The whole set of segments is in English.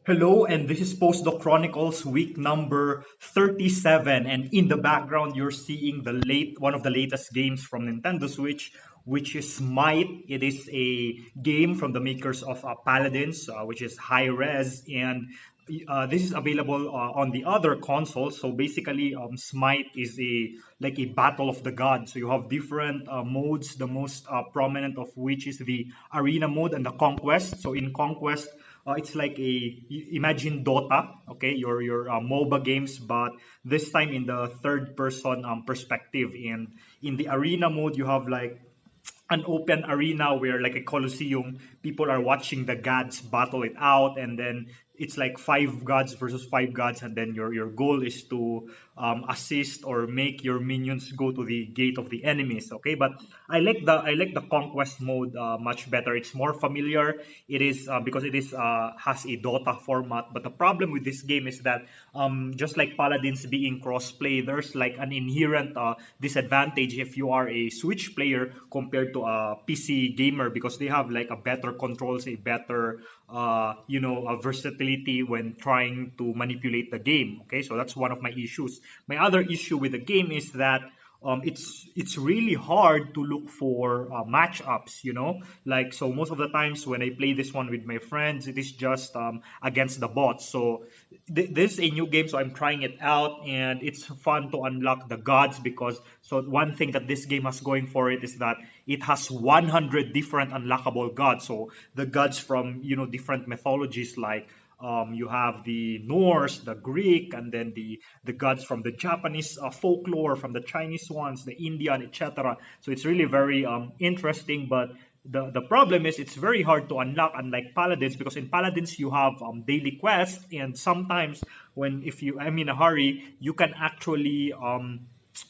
Hello, and this is Postdoc Chronicles week number 37. And in the background, you're seeing one of the latest games from Nintendo Switch, which is Smite. It is a game from the makers of Paladins, which is high res, and this is available on the other consoles. So basically, Smite is a battle of the gods. So you have different modes. The most prominent of which is the arena mode and the conquest. So in conquest, it's like imagine Dota, okay, your MOBA games, but this time in the third person perspective. And in the arena mode, you have like an open arena where like a coliseum, people are watching the gods battle it out, and then it's like five gods versus five gods, and then your goal is to assist or make your minions go to the gate of the enemies. Okay, but I like the conquest mode much better. It's more familiar. It is because it is has a Dota format, but the problem with this game is that just like Paladins being crossplay, there's like an inherent disadvantage if you are a Switch player compared to a PC gamer, because they have like a better controls, a better a versatility when trying to manipulate the game. Okay, so that's one of my issues. My other issue with the game is that it's really hard to look for matchups. Like, so most of the times when I play this one with my friends, it is just against the bots. So this is a new game, so I'm trying it out, and it's fun to unlock the gods, because so one thing that this game has going for it is that it has 100 different unlockable gods. So the gods from different mythologies, like you have the Norse, the Greek, and then the gods from the Japanese folklore, from the Chinese ones, the Indian, etc. So it's really very interesting, but the problem is it's very hard to unlock, unlike Paladins, because in Paladins you have daily quests, and sometimes when if you I'm in a hurry, you can actually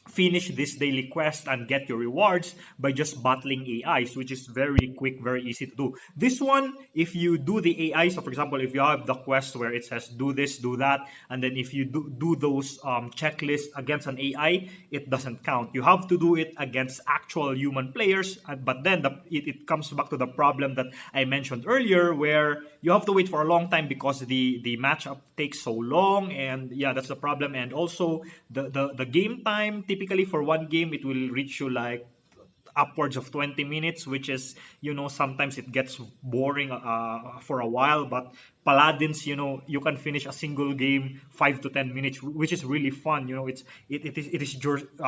finish this daily quest and get your rewards by just battling AIs, which is very quick, very easy to do. This one, if you do the AI, so for example, if you have the quest where it says do this, do that, and then if you do those checklists against an AI, it doesn't count. You have to do it against actual human players, but then it comes back to the problem that I mentioned earlier, where you have to wait for a long time because the matchup takes so long, and yeah, that's the problem. And also the game time, typically for one game, it will reach you like upwards of 20 minutes, which is, sometimes it gets boring for a while. But Paladins, you can finish a single game 5 to 10 minutes, which is really fun. It is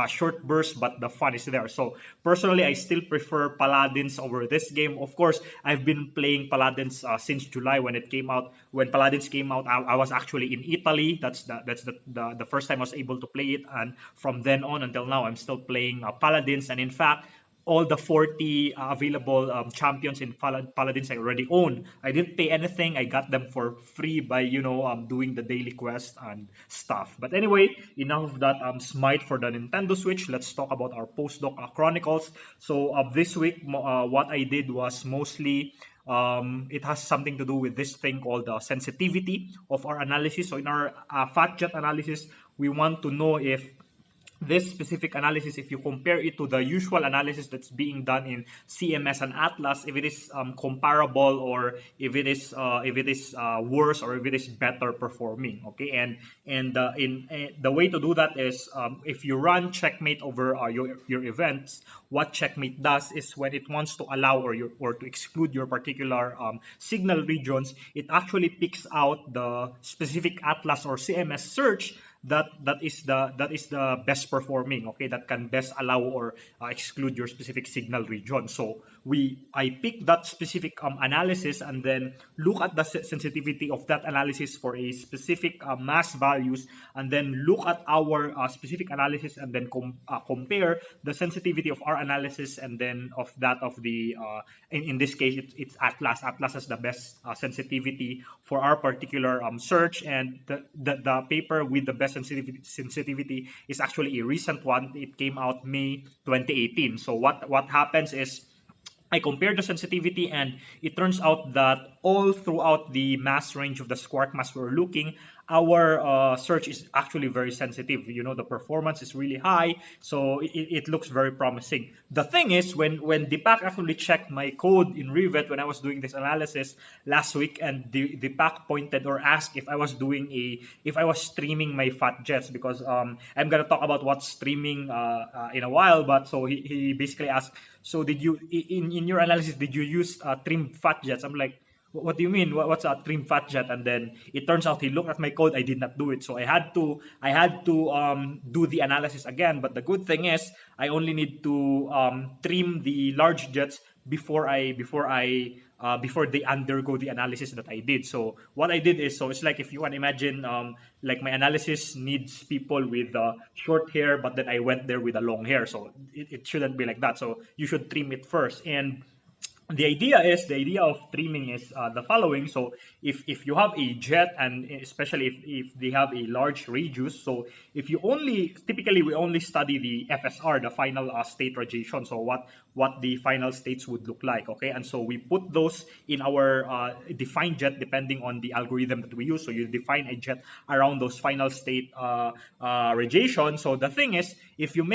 short burst, but the fun is there. So personally, I still prefer Paladins over this game. Of course, I've been playing Paladins since July when it came out. When Paladins came out, I was actually in Italy. That's the first time I was able to play it, and from then on until now, I'm still playing Paladins. And in fact, all the 40 available champions in Paladins I already own. I didn't pay anything. I got them for free by, doing the daily quest and stuff. But anyway, enough of that Smite for the Nintendo Switch. Let's talk about our Postdoc Chronicles. So this week, what I did was mostly it has something to do with this thing called the sensitivity of our analysis. So in our FATJET analysis, we want to know if this specific analysis, if you compare it to the usual analysis that's being done in CMS and ATLAS, if it is comparable, or if it is worse, or if it is better performing. Okay, and the way to do that is, if you run checkmate over your events, what checkmate does is, when it wants to allow or to exclude your particular signal regions, it actually picks out the specific ATLAS or CMS search that is the best performing, okay, that can best allow or exclude your specific signal region. So I pick that specific analysis, and then look at the sensitivity of that analysis for a specific mass values, and then look at our specific analysis, and then compare the sensitivity of our analysis and then of that of the in this case, it's Atlas has the best sensitivity for our particular search. And the paper with the best sensitivity is actually a recent one. It came out May 2018. So what happens is, I compared the sensitivity, and it turns out that all throughout the mass range of the squark mass we're looking, our search is actually very sensitive. The performance is really high, so it looks very promising. The thing is, when Deepak actually checked my code in Rivet when I was doing this analysis last week, and Deepak pointed or asked if I was streaming my fat jets, because I'm gonna talk about what's streaming in a while. But so he basically asked, so did you in your analysis did you use trim fat jets? I'm like, what do you mean? What's a trim fat jet? And then it turns out he looked at my code. I did not do it, so I had to do the analysis again. But the good thing is, I only need to trim the large jets before they undergo the analysis that I did. So what I did is, so it's like, if you want to imagine, like my analysis needs people with short hair, but then I went there with a long hair. So it shouldn't be like that. So you should trim it first. And the idea of trimming is the following. So if you have a jet, and especially if they have a large radius, so if you typically we only study the FSR, the final state radiation, so what the final states would look like, okay? And so we put those in our defined jet depending on the algorithm that we use. So you define a jet around those final state radiation. So the thing is, if you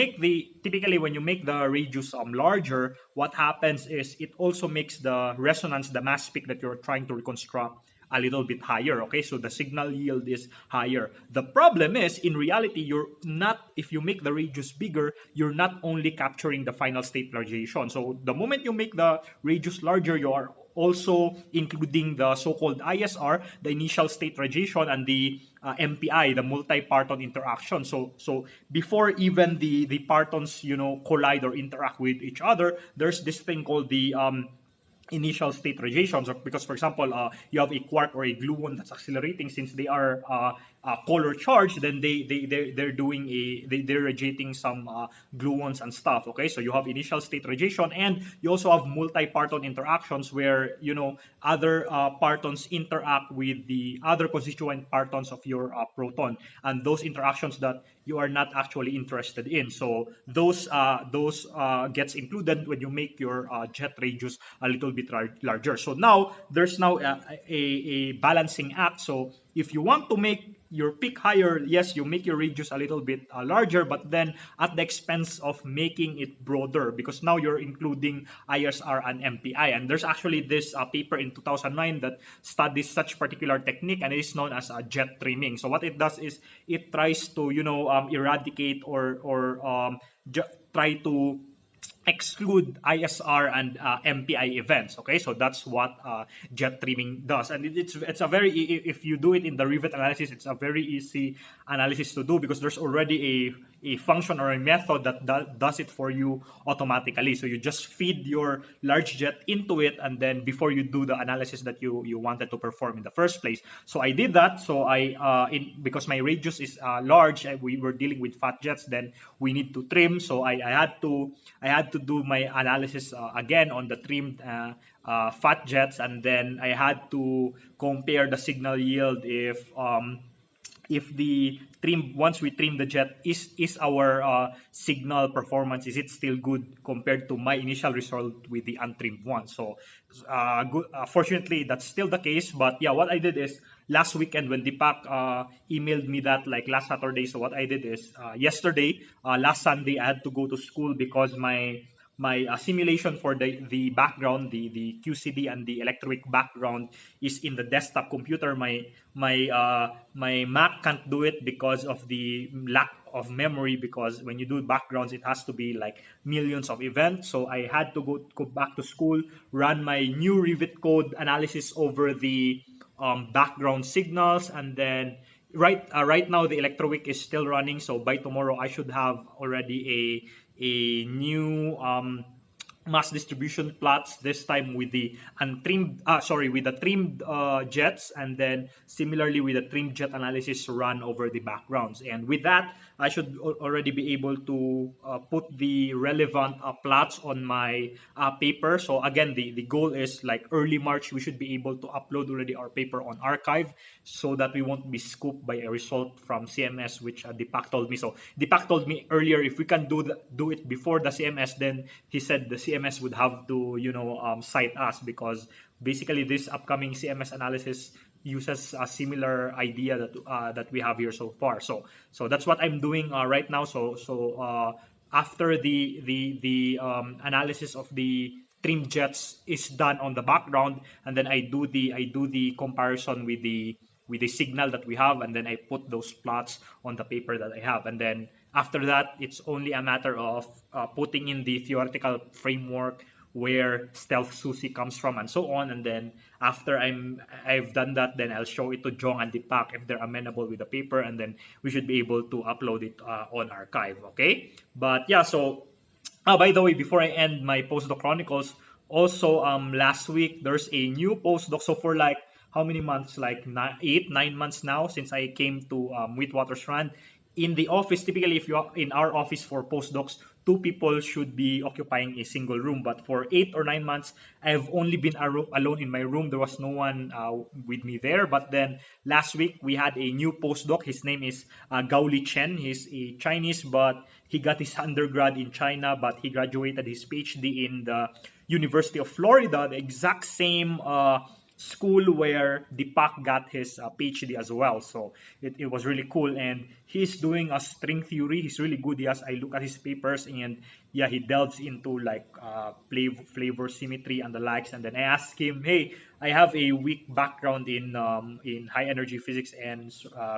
typically when you make the radius larger, what happens is it also makes the resonance, the mass peak that you're trying to reconstruct, a little bit higher, okay? So the signal yield is higher. The problem is, in reality, if you make the radius bigger, you're not only capturing the final state radiation. So the moment you make the radius larger, you are also including the so-called ISR, the initial state radiation, and the MPI, the multi-parton interaction. So before even the partons collide or interact with each other, there's this thing called the initial state radiations, because, for example, you have a quark or a gluon that's accelerating. Since they are color charged, then they're radiating some gluons and stuff, okay? So you have initial state radiation, and you also have multi-parton interactions where other partons interact with the other constituent partons of your proton, and those interactions that you are not actually interested in. So those gets included when you make your jet radius a little bit larger. So now there's a balancing act. So if you want to make your peak higher, yes, you make your radius a little bit larger, but then at the expense of making it broader, because now you're including ISR and MPI. And there's actually this paper in 2009 that studies such particular technique, and it is known as jet trimming. So what it does is it tries to eradicate or try to exclude ISR and MPI events. Okay, so that's what jet trimming does, and it's a very, if you do it in the Rivet analysis, it's a very easy analysis to do, because there's already a function or a method that does it for you automatically. So you just feed your large jet into it, and then before you do the analysis that you wanted to perform in the first place. So I did that. So because my radius is large, and we were dealing with fat jets, then we need to trim. So I had to do my analysis again on the trimmed fat jets, and then I had to compare the signal yield if the once we trim the jet, is our signal performance, is it still good compared to my initial result with the untrimmed one? So fortunately that's still the case. But yeah, what I did is, last weekend when Deepak emailed me that, like last Saturday, so what I did is yesterday, last Sunday, I had to go to school because my simulation for the background, the QCD and the electroweak background is in the desktop computer. My Mac can't do it because of the lack of memory, because when you do backgrounds, it has to be like millions of events. So I had to go back to school, run my new Rivet code analysis over the background signals, and then right now the electroweak is still running. So by tomorrow I should have already a new mass distribution plots, this time with the trimmed jets, and then similarly with the trimmed jet analysis run over the backgrounds. And with that, I should already be able to put the relevant plots on my paper. So again, the goal is like early March, we should be able to upload already our paper on archive, so that we won't be scooped by a result from CMS, which Deepak told me. So Deepak told me earlier, if we can do it before the CMS, then he said the CMS CMS would have to, cite us, because basically this upcoming CMS analysis uses a similar idea that we have here so far. So that's what I'm doing right now. So after the analysis of the trim jets is done on the background, and then I do the comparison with the signal that we have, and then I put those plots on the paper that I have, and then after that it's only a matter of putting in the theoretical framework where stealth SUSY comes from, and so on. And then after I've done that, then I'll show it to Jong and Deepak if they're amenable with the paper, and then we should be able to upload it on archive. Okay, but yeah, so by the way, before I end my postdoc chronicles, also last week there's a new postdoc. So for like how many months? Like 8, 9 months now since I came to Witwatersrand. In the office, typically, if you're in our office for postdocs, two people should be occupying a single room. But for 8 or 9 months, I've only been alone in my room. There was no one with me there. But then last week, we had a new postdoc. His name is Gaoli Chen. He's a Chinese, but he got his undergrad in China, but he graduated his PhD in the University of Florida, the exact same school where Deepak got his PhD as well. So it was really cool. And he's doing a string theory. He's really good. Yes, I look at his papers, and yeah, he delves into like flavor symmetry and the likes. And then I asked him, hey, I have a weak background in high energy physics and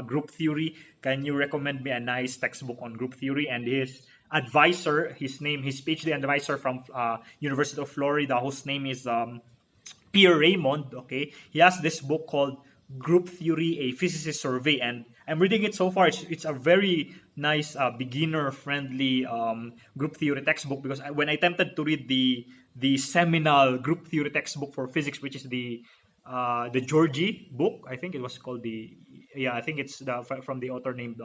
group theory. Can you recommend me a nice textbook on group theory? And his advisor, his PhD advisor from University of Florida, whose name is Pierre Raymond, okay, he has this book called Group Theory, a Physicist Survey, and I'm reading it so far. It's a very nice, beginner-friendly group theory textbook, because when I attempted to read the seminal group theory textbook for physics, which is the Georgi book, I think it was called I think it's from the author named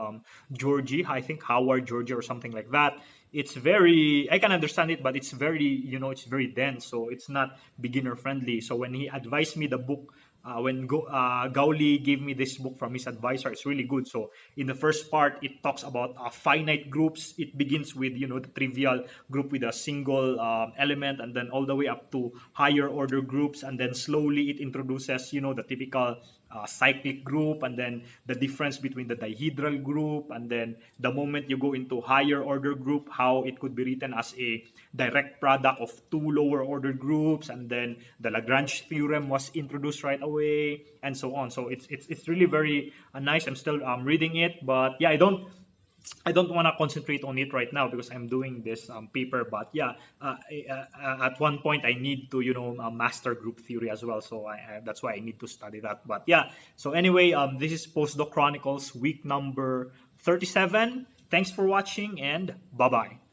Georgi, I think Howard Georgi or something like that. It's very, I can understand it, but it's very, it's very dense, so it's not beginner friendly. So when he advised me the book, when Gauli gave me this book from his advisor, it's really good. So in the first part, it talks about finite groups. It begins with, the trivial group with a single element, and then all the way up to higher order groups. And then slowly it introduces, the typical cyclic group, and then the difference between the dihedral group, and then the moment you go into higher order group, how it could be written as a direct product of two lower order groups, and then the Lagrange theorem was introduced right away, and so on. So it's really very nice. I'm still reading it, but yeah, I don't want to concentrate on it right now because I'm doing this paper. But yeah, at one point I need to, master group theory as well. So that's why I need to study that. But yeah, so anyway, this is Postdoc Chronicles week number 37. Thanks for watching, and bye-bye.